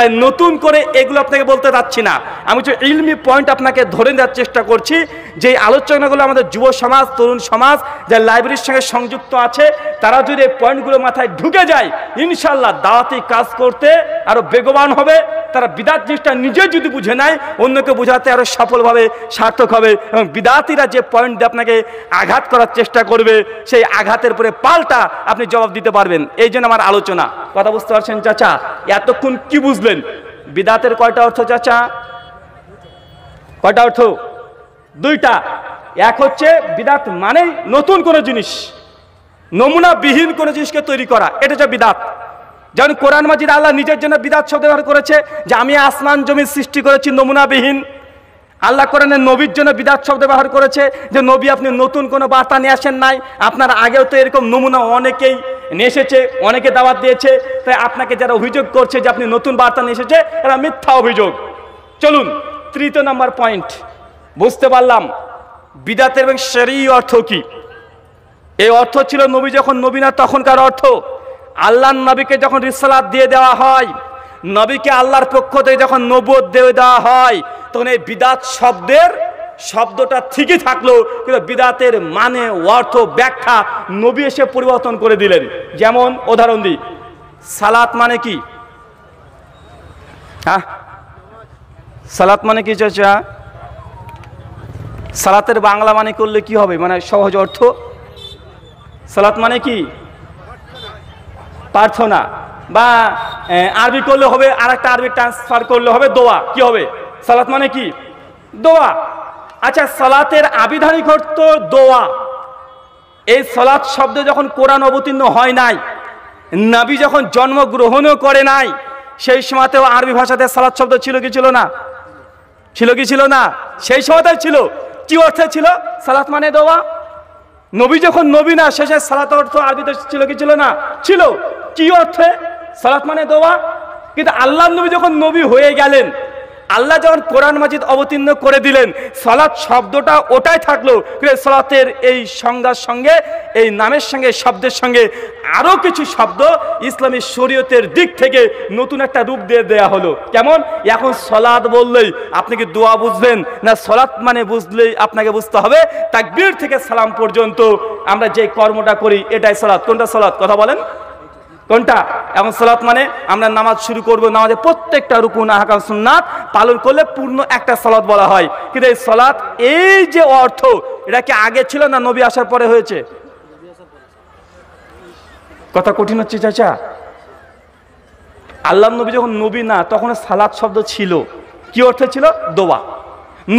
তাই নতুন করে এগুলো আপনাকে বলতে যাচ্ছি না, আমি কিছু ইলমি পয়েন্ট আপনাকে ধরে দেওয়ার চেষ্টা করছি। যে আলোচনাগুলো আমাদের যুব সমাজ, তরুণ সমাজ যারা লাইব্রেরির সঙ্গে সংযুক্ত আছে, তারা যদি এই পয়েন্টগুলো মাথায় ঢুকে যায়, ইনশাল্লাহ দাওয়াতি কাজ করতে আরো বেগবান হবে। তারা বিদাত জিনিসটা নিজে যদি বুঝে নেয়, অন্যকে বোঝাতে আরো সফলভাবে সার্থক হবে। এবং বিদাতিরা যে পয়েন্ট দিয়ে আপনাকে আঘাত করার চেষ্টা করবে, সেই আঘাতের পরে পাল্টা আপনি জবাব দিতে পারবেন। এই জন্য আমার আলোচনা। কথা বুঝতে পারছেন চাচা? এতক্ষণ কি বুঝলেন? বিদাতের কয়টা অর্থ চাচা? কয়টা অর্থ? দুইটা। এক হচ্ছে বিদাত মানে নতুন কোনো জিনিস, নমুনাবিহীন কোনো জিনিসকে তৈরি করা, এটা হচ্ছে বিদাত। যেমন কোরআন মাজিদ আল্লাহ নিজের জন্য বিদাত শব্দ ব্যবহার করেছে, যে আমি আসমান জমি সৃষ্টি করেছি নমুনাবিহীন। আল্লাহ কোরআনে নবীর জন্য বিদাত শব্দ ব্যবহার করেছে, যে নবী আপনি নতুন কোনো বার্তা নিয়ে আসেন নাই, আপনার আগেও তো এরকম নমুনা অনেকেই নিয়ে এসেছে, অনেকে দাওয়াত দিয়েছে। তাই আপনাকে যারা অভিযোগ করছে যে আপনি নতুন বার্তা নিয়ে এসেছে, এরা মিথ্যা অভিযোগ। চলুন তৃতীয় নম্বর পয়েন্ট। বুঝতে পারলাম বিদাতের এবং শরঈ অর্থ কি। এই অর্থ ছিল নবী যখন নবী না তখনকার অর্থ। আল্লাহর নবীকে যখন রিসালাত দিয়ে দেওয়া হয়, নবীকে আল্লাহর পক্ষ থেকে যখন নবুয়ত দিয়ে দেওয়া হয়, তখন এই বিদাত শব্দটা ঠিকই থাকলো, কিন্তু বিদাতের মানে, অর্থ, ব্যাখ্যা নবী এসে পরিবর্তন করে দিলেন। যেমন উদাহরণ দিই, সালাত মানে কি? হ্যাঁ, সালাত মানে কি চাচা? সালাতের বাংলা মানে করলে কি হবে, মানে সহজ অর্থ? সালাত মানে কি? প্রার্থনা। বা আরবি করলে হবে, আর একটা আরবি ট্রান্সফার করলে হবে দোয়া। কি হবে? সালাত মানে কি? দোয়া। আচ্ছা, সালাতের আবিধানিক অর্থ দোয়া। এই সালাত শব্দ যখন কোরআন অবতীর্ণ হয় নাই, নবী যখন জন্মগ্রহণও করে নাই, সেই সময়তেও আরবি ভাষাতে সালাত শব্দ ছিল কি ছিল না? ছিল কি ছিল না? সেই সময়তেও ছিল। কি অর্থে ছিল? সালাত মানে দোয়া। নবী যখন নবী না, শেষে সালাত অর্থ আরবিতে ছিল কি ছিল না? ছিল। কি অর্থে? সালাত মানে দোয়া। কিন্তু আল্লাহ নবী যখন নবী হয়ে গেলেন, আল্লাহ যখন কোরআন মাজিদ অবতীর্ণ করে দিলেন, সালাত শব্দটা ওটাই থাকলো, কিন্তু সালাতের এই সংজ্ঞার সঙ্গে, এই নামের সঙ্গে, শব্দের সঙ্গে আরো কিছু শব্দ ইসলামী শরীয়তের দিক থেকে নতুন একটা রূপ দিয়ে দেয়া হলো। কেমন? এখন সালাত বললেই আপনি কি দোয়া বুঝবেন না? সালাত মানে বুঝলেই আপনাকে বুঝতে হবে তাকবীর থেকে সালাম পর্যন্ত আমরা যে কর্মটা করি, এটাই সালাত। কোনটা সালাত? কথা বলেন, কোনটা? এখন সালাত মানে আমরা নামাজ শুরু করব, নামাজে প্রত্যেকটা রুকুন, আহকাম, সুন্নাত পালন করলে পূর্ণ একটা সালাত বলা হয়। কিন্তু এই সালাত, এই যে অর্থ, এটা কি আগে ছিল না নবী আসার পরে হয়েছে? কথা কঠিন হচ্ছে চাচা। আল্লাহ নবী যখন নবী না, তখন সালাত শব্দ ছিল। কি অর্থ ছিল? দোয়া।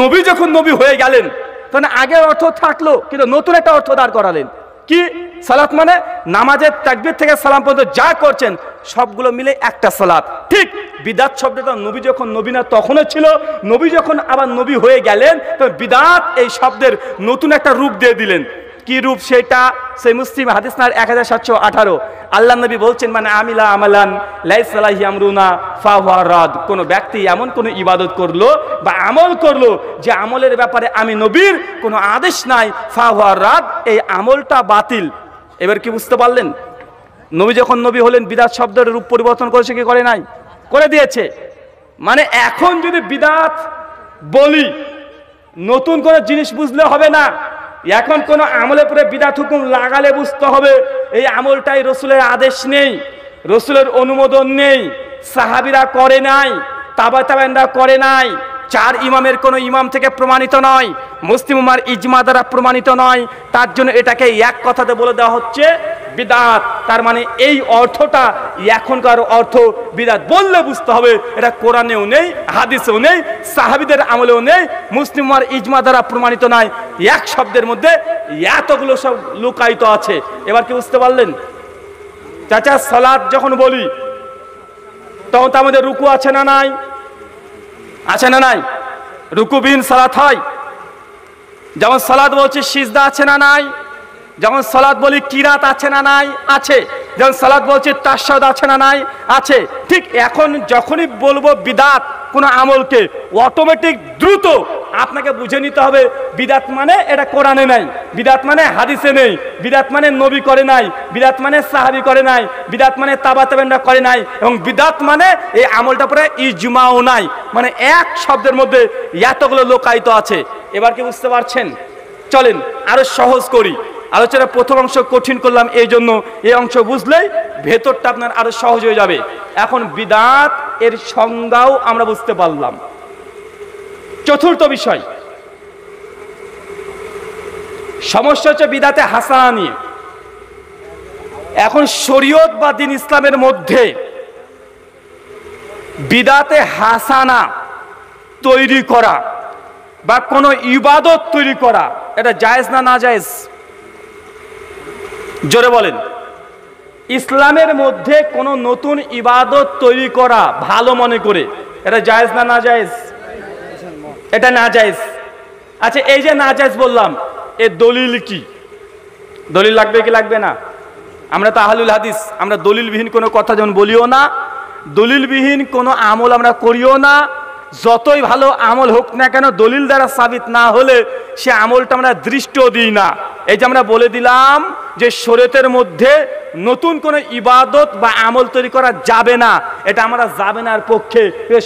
নবী যখন নবী হয়ে গেলেন, তখন আগের অর্থ থাকলো, কিন্তু নতুন একটা অর্থ দাঁড় করালেন। কি? সালাত মানে নামাজের তাকবীর থেকে সালাম পর্যন্ত যা করছেন সবগুলো মিলে একটা সালাত। ঠিক বিদাত শব্দটা নবী যখন নবী না তখনও ছিল, নবী যখন আবার নবী হয়ে গেলেন, তো বিদাত এই শব্দের নতুন একটা রূপ দিয়ে দিলেন। কি রূপ সেটা? সেই মুসলিম হাদিস নাম্বার 1718 আল্লাহ নবী বলছেন, মানে আমিলা আমালান লাইসা আলাইহি আমরুনা ফাহুয়া রাদ। কোন ব্যক্তি এমন কোন ইবাদত করলো বা আমল করলো যে আমলের ব্যাপারে আমি নবীর কোনো আদেশ নাই, ফাহুয়া রাদ, এই আমলটা বাতিল। এবার কি বুঝতে পারলেন? নবী যখন নবী হলেন, বিদাত শব্দের রূপ পরিবর্তন করেছে কি করে নাই? করে দিয়েছে। মানে এখন যদি বিদাত বলি, নতুন কোনো জিনিস বুঝলে হবে না। এখন কোন আমলের পরে বিদাত হুকুম লাগালে বুঝতে হবে এই আমলটাই রসুলের আদেশ নেই, রসুলের অনুমোদন নেই, সাহাবীরা করে নাই, তাবাতাবেনরা করে নাই, চার ইমামের কোনো ইমাম থেকে প্রমাণিত নয়, মুসলিম উম্মার ইজমা দ্বারা প্রমাণিত নয়। তার জন্য এটাকে এক কথাতে বলে দেওয়া হচ্ছে বিদাত। তার মানে এই অর্থটা এখনকার অর্থ বিদাত বললে বুঝতে হবে এটা কোরআনেও নেই, হাদিসেও নেই, সাহাবীদের আমলেও নেই, মুসলিম উম্মার ইজমা দ্বারা প্রমাণিত নয়। এক শব্দের মধ্যে এতগুলো সব লুকায়িত আছে। এবার কি বুঝতে পারলেন চাচা? সালাত যখন বলি, তখন তার মধ্যে রুকু আছে না নাই? আছে না নাই? রুকুবিহীন সালাত হয়। যেমন সালাত বলছি সিজদা আছে না নাই? যেমন সালাত বলি কিরাত আছে না নাই? আছে। যেমন সালাত বলছি তাশাহুদ আছে না নাই? আছে। ঠিক এখন যখনই বলবো বিদাত কোন আমলকে, অটোমেটিক দ্রুত আপনাকে বুঝে নিতে হবে বিদাত মানে এটা কোরআনে নাই, বিদাত মানে হাদিসে নেই, বিদাত মানে নবী করে নাই, বিদাত মানে সাহাবী করে নাই, বিদাত মানে তাবা তাবেনরা করে নাই, এবং বিদাত মানে এই আমলটা পরে ইজমাও নাই। মানে এক শব্দের মধ্যে এতগুলো লোকায়িত আছে। এবার কি বুঝতে পারছেন? চলেন আরো সহজ করি আলোচনা। প্রথম অংশ কঠিন করলাম এই জন্য, এই অংশ বুঝলেই ভেতরটা আপনার আরো সহজ হয়ে যাবে। এখন বিদাত এর সংজ্ঞাও আমরা বুঝতে পারলাম। চতুর্থ বিষয়, সমস্যা হচ্ছে বিদাতে হাসানা নিয়ে। এখন শরীয়ত বা দ্বীন ইসলামের মধ্যে বিদাতে হাসানা তৈরি করা বা কোনো ইবাদত তৈরি করা, এটা জায়েজ না না জায়েজ? জোরে বলেন। ইসলামের মধ্যে কোনো নতুন ইবাদত তৈরি করা ভালো মনে করে, এটা জায়েজ না না জায়েজ? এটা না জায়েজ। আচ্ছা, এই যে না জায়েজ বললাম, এর দলিল কি? দলিল লাগবে কি লাগবে না? আমরা তো আহলুল হাদিস, আমরা দলিলবিহীন কোনো কথা যেমন বলিও না, দলিলবিহীন কোনো আমল আমরা করিও না। যতই ভালো আমল হোক না কেন, দলিল দ্বারা সাবিত না হলে সে আমলটা আমরা দৃষ্টিও দিই না। এই যে আমরা বলে দিলাম যে শরীয়তের মধ্যে নতুন কোনো ইবাদত বা আমল তৈরি করা যাবে না, এটা আমরা যাবে না আর পক্ষে।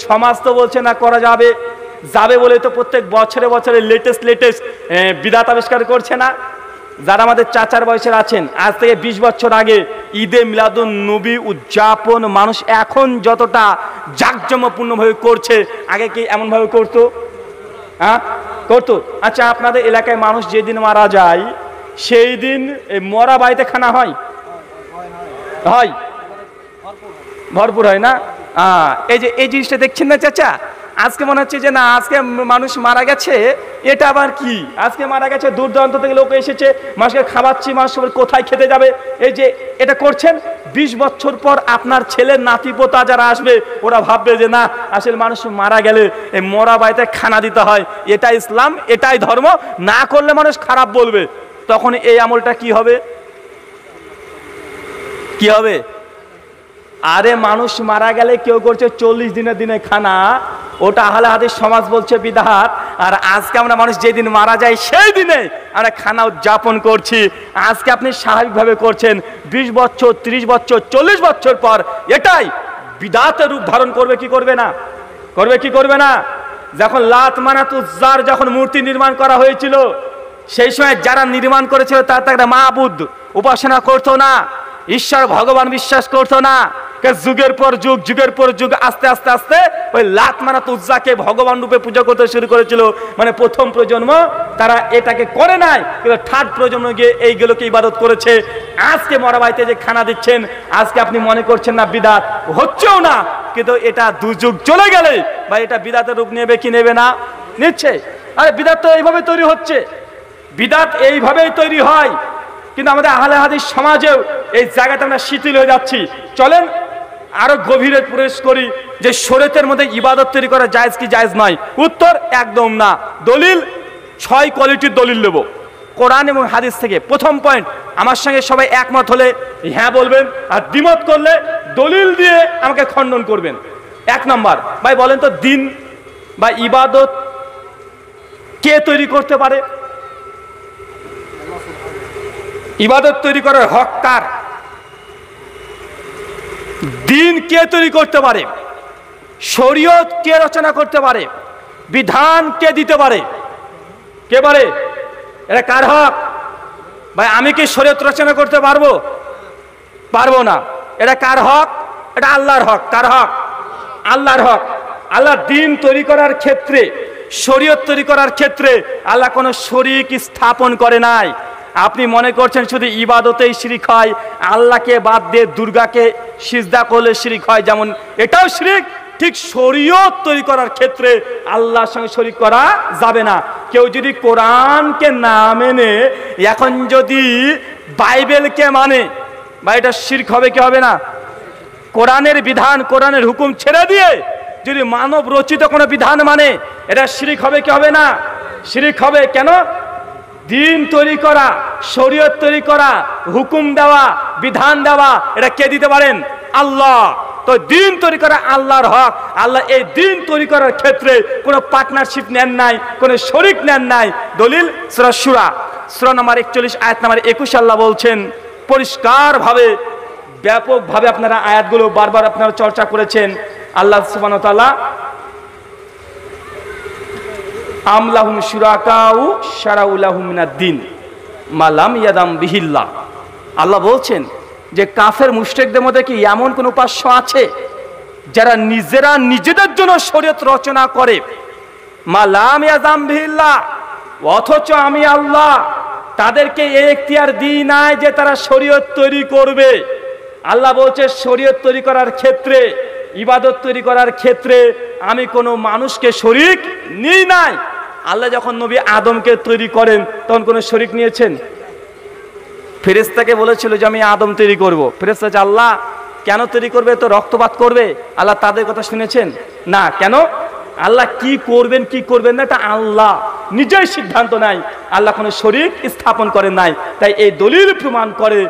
সমাজ তো বলছে না করা যাবে, যাবে বলে তো প্রত্যেক বছরে বছরে লেটেস্ট বিদাত আবিষ্কার করছে না। যারা আমাদের চাচার বয়সের আছেন, আজ থেকে 20 বছর আগে ঈদে মিলাদুন নবী উদযাপন মানুষ এখন যতটা জাঁকজমকপূর্ণভাবে করছে, আগে কি এমনভাবে করতো? হ্যাঁ, করতো? আচ্ছা, আপনাদের এলাকায় মানুষ যেদিন মারা যায় সেই দিন মরা বাড়িতে খানা হয়? হয়, ভরপুর হয় না? এই যে এই জিনিসটা দেখছেন না চাচা, আজকে মনে হচ্ছে যে না, আজকে মানুষ মারা গেছে, এটা আবার কি? আজকে মারা গেছে, দূর দূরান্ত থেকে লোক এসেছে, মানুষকে খাওয়াচ্ছি, মানুষ কোথায় খেতে যাবে? এই যে এটা করছেন, 20 বছর পর আপনার ছেলের নাতিপোতা যারা আসবে, ওরা ভাববে যে না, আসলে মানুষ মারা গেলে এই মরা বাড়িতে খানা দিতে হয়, এটাই ইসলাম, এটাই ধর্ম, না করলে মানুষ খারাপ বলবে। তখন এই আমলটা কি হবে? কি হবে? আরে মানুষ মারা গেলে কেউ করছে 40 দিনের দিনে খানা, ওটা আহলে হাদিস সমাজ বলছে বিদআত। আর আজকে আমরা মানুষ যেদিন মারা যায় সেই দিনে আমরা খানা উদযাপন করছি। আজকে আপনি স্বাভাবিকভাবে করছেন, 20 বছর 30 বছর 40 বছর পর এটাই বিদআতের রূপ ধারণ করবে কি করবে না? করবে কি করবে না? যখন লাত মানাত উজ্জার যখন মূর্তি নির্মাণ করা হয়েছিল, সেই সময় যারা নির্মাণ করেছিল তারা একটা মাবুদ উপাসনা করতো না, ঈশ্বর ভগবান বিশ্বাস করতো না। যুগের পর যুগ, যুগের পর যুগ, আস্তে আস্তে আস্তে ওই লাত মানাত উজ্জাকে ভগবান রূপে পূজা করতে শুরু করেছিল। মানে প্রথম প্রজন্ম তারা এটাকে করে নাই, কিন্তু থার্ড প্রজন্ম গিয়ে এইগুলোকে ইবাদত করেছে। আজকে মরা বাড়িতে যে খানা দিচ্ছেন, আজকে আপনি মনে করছেন না বিদাত, হচ্ছেও না, কিন্তু এটা 2 যুগ চলে গেলে বা এটা বিদাতের রূপ নেবে কি নেবে না? নিচ্ছে। আরে বিদাত তো এইভাবে তৈরি হচ্ছে, বিদাত এইভাবেই তৈরি হয়। কিন্তু আমাদের আহলে হাদিস সমাজেও এই জায়গাতে আমরা শিথিল হয়ে যাচ্ছি। চলেন আরো গভীরে প্রবেশ করি যে শরীয়তের মধ্যে ইবাদত তৈরি করা জায়েজ কি জায়েজ নয়? উত্তর একদম না। দলিল 6 কোয়ালিটির দলিল নেব কোরআন এবং হাদিস থেকে। প্রথম পয়েন্ট, আমার সঙ্গে সবাই একমত হলে হ্যাঁ বলবেন, আর দ্বিমত করলে দলিল দিয়ে আমাকে খণ্ডন করবেন। 1 নম্বর, ভাই বলেন তো দিন বা ইবাদত কে তৈরি করতে পারে? ইবাদত তৈরি করার হক কার? দিন কে তৈরি করতে পারে? শরীয়ত কে রচনা করতে পারে? বিধান কে দিতে পারে? কে পারে? এটা কার হক? ভাই আমি কি শরীয়ত রচনা করতে পারবো? পারবো না। এটা কার হক? এটা আল্লাহর হক। কার হক? আল্লাহর হক। আল্লাহ দিন তৈরি করার ক্ষেত্রে, শরীয়ত তৈরি করার ক্ষেত্রে আল্লাহ কোনো শরীক স্থাপন করে নাই। আপনি মনে করছেন শুধু ইবাদতেই শিরিক হয়, আল্লাহকে বাদ দিয়ে দুর্গাকে সিজদা করলে শিরিক হয়, যেমন এটাও শিরিক, ঠিক শরীয়ত তৈরি করার ক্ষেত্রে আল্লাহর সঙ্গে শরীক করা যাবে না। কেউ যদি কোরআনকে না মেনে এখন যদি বাইবেলকে মানে, বা এটা শিরক হবে কি হবে না? কোরআনের বিধান, কোরআনের হুকুম ছেড়ে দিয়ে যদি মানব রচিত কোনো বিধান মানে, এটা শিরক হবে কি হবে না? শিরক হবে। কেন? দিন তৈরি করা, শরীয়ত তৈরি করা, হুকুম দেওয়া, বিধান দেওয়া, এটা কে দিতে পারেন? আল্লাহ। তো দিন তৈরি করা আল্লাহর হক। আল্লাহ এই দিন তৈরি করার ক্ষেত্রে কোনো পার্টনারশিপ নেন নাই, কোনো শরিক নেন নাই। দলিল সূরা শূরা সূরা নম্বর 41 আয়াত নম্বর 21 আল্লাহ বলছেন পরিষ্কারভাবে, ব্যাপকভাবে আপনারা আয়াতগুলো বারবার আপনারা চর্চা করেছেন। আল্লাহ সুবহানাহু ওয়া তাআলা আমলাহুম শুরাকাউ শারাউ লাহুম মিনাদ-দ্বীন মা লাম ইয়াদাম বিহিল্লাহ। আল্লাহ বলছেন যে কাফের মুশরিকদের মধ্যে কি এমন কোন উপাস্য আছে যারা নিজেরা নিজেদের জন্য শরীয়ত রচনা করে, মা লাম ইয়াদাম বিহিল্লাহ, অথচ আমি আল্লাহ তাদেরকে এই এখতিয়ার দিই নাই যে তারা শরীয়ত তৈরি করবে। আল্লাহ বলছে শরীয়ত তৈরি করার ক্ষেত্রে, ইবাদত তৈরি করার ক্ষেত্রে আমি কোনো মানুষকে শরীক নিই নাই। আল্লাহ যখন নবী আদমকে তৈরি করেন তখন কোনো শরীক নিয়েছেন? ফেরেশতাকে বলেছিল যে আমি আদম তৈরি করব, ফেরেশতা যে আল্লাহ কেন তৈরি করবে, তো রক্তপাত করবে? আল্লাহ তাদের কথা শুনেছেন না। কেন? আল্লাহ কি করবেন কি করবেন না এটা আল্লাহ নিজেই সিদ্ধান্ত নেয়, আল্লাহ কোনো শরীক স্থাপন করেন নাই। তাই এই দলিল প্রমাণ করে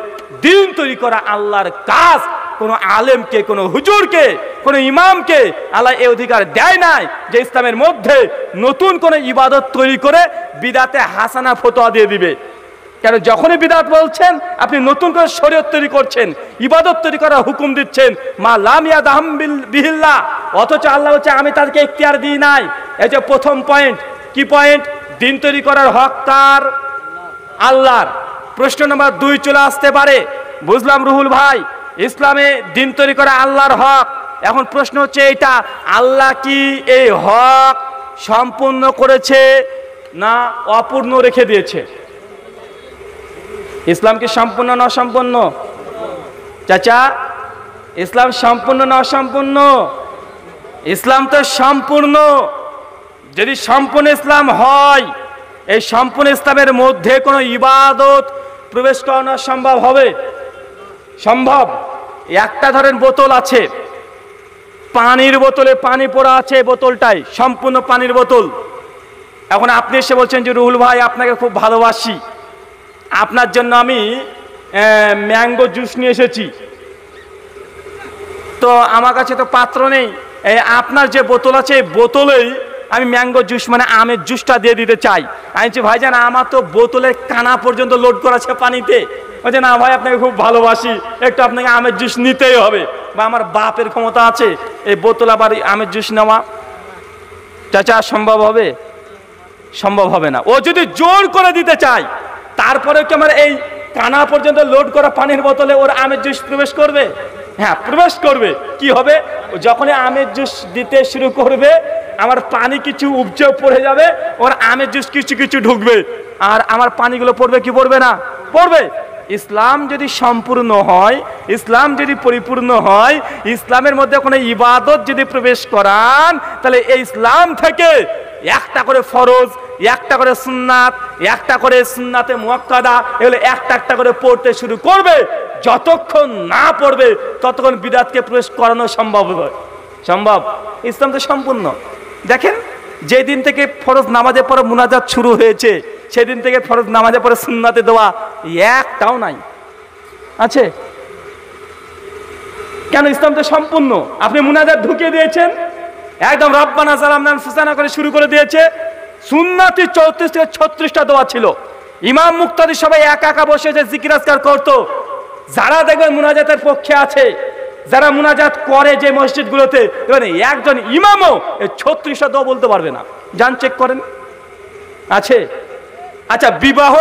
দিন তৈরি করা আল্লাহর কাজ। কোনো আলেমকে, কোনো হুজুরকে, কোনো ইমামকে আল্লাহ এই অধিকার দেয় নাই যে ইসলামের মধ্যে নতুন কোনো ইবাদত তৈরি করে বিদাতে হাসানা ফতোয়া দিয়ে দিবে। কেন? যখনই বিদাত বলছেন আপনি নতুন করে শরীয়ত তৈরি করছেন, ইবাদত তৈরি করার হুকুম দিচ্ছেন, মা লাম ইয়াদাম বিহিল্লাহ, অথচ আল্লাহ হচ্ছে আমি তাদেরকে এখতিয়ার দিই নাই। এই যে প্রথম পয়েন্ট, কি পয়েন্ট? দিন তৈরি করার হক কার? আল্লাহর। প্রশ্ন নম্বর 2 চলে আসতে পারে, বুঝলাম রুহুল ভাই ইসলামে দিন তৈরি করা আল্লাহর হক। এখন প্রশ্ন হচ্ছে এটা, আল্লাহ কি এই হক সম্পূর্ণ করেছে না অপূর্ণ রেখে দিয়েছে? ইসলাম কি সম্পূর্ণ না অসম্পূর্ণ? চাচা, ইসলাম সম্পূর্ণ না অসম্পূর্ণ? ইসলাম তো সম্পূর্ণ। যদি সম্পূর্ণ ইসলাম হয়, এই সম্পূর্ণ ইসলামের মধ্যে কোনো ইবাদত প্রবেশ করানো সম্ভব হবে? সম্ভব। একটা ধরেন বোতল আছে, পানির বোতলে পানি পড়া আছে, বোতলটাই সম্পূর্ণ পানির বোতল। এখন আপনি এসে বলছেন যে রুহুল ভাই আপনাকে খুব ভালোবাসি, আপনার জন্য আমি ম্যাঙ্গো জুস নিয়ে এসেছি, তো আমার কাছে তো পাত্র নেই, আপনার যে বোতল আছে এই বোতলেই আমি ম্যাঙ্গো জুস মানে আমের জুসটা দিয়ে দিতে চাই। আমি বলছি ভাইজান আমার তো বোতলের কানা পর্যন্ত লোড করা আছে পানিতে। বলছে না ভাই আপনাকে খুব ভালোবাসি, একটু আপনাকে আমের জুস নিতেই হবে, বা আমার বাপের ক্ষমতা আছে এই বোতল আবার আমের জুস নেওয়া। চাচা সম্ভব হবে? সম্ভব হবে না। ও যদি জোর করে দিতে চায় তারপরে কি আমার এই কানা পর্যন্ত লোড করা পানির বোতলে ওর আমের জুস প্রবেশ করবে? হ্যাঁ প্রবেশ করবে। কি হবে? যখনই আমের জুস দিতে শুরু করবে আমার পানি কিছু উপচে পড়ে যাবে, ওর আমের জুস কিছু কিছু ঢুকবে, আর আমার পানিগুলো পড়বে কি পড়বে না? পড়বে। ইসলাম যদি সম্পূর্ণ হয়, ইসলাম যদি পরিপূর্ণ হয়, ইসলামের মধ্যে কোনো ইবাদত যদি প্রবেশ করান, তাহলে এই ইসলাম থেকে একটা করে ফরজ, একটা করে সুন্নাত, একটা করে সুন্নাতে মুআক্কাদা, এগুলো একটা একটা করে পড়তে শুরু করবে। যতক্ষণ না পড়বে ততক্ষণ বিদআতকে প্রবেশ করানো সম্ভব নয়। সম্ভব। ইসলাম তো সম্পূর্ণ। দেখেন যেদিন থেকে ফরজ নামাজের পরে মুনাজাত শুরু হয়েছে সেদিন থেকে ফরজ নামাজের পরে সুন্নাতে দোয়া একটাও নাই। আছে? কেন? ইসলাম তো সম্পূর্ণ। আপনি মুনাজাত ঢুকিয়ে দিয়েছেন, একদম রব্বানা যালামনা আনফুসানা করে শুরু করে দিয়েছে। সুন্নাতি 34 থেকে 36টা দোয়া ছিল। ইমাম মুক্তাদি সবাই একা একা বসে যে জিকির আজকার করতো। যারা দেখবেন মুনাজাতের পক্ষে আছে, যারা মুনাজাত করে যে মসজিদগুলোতে, একজন ইমামও এই 36টা দোয়া বলতে পারবে না। যান চেক করেন। আছে? আচ্ছা বিবাহ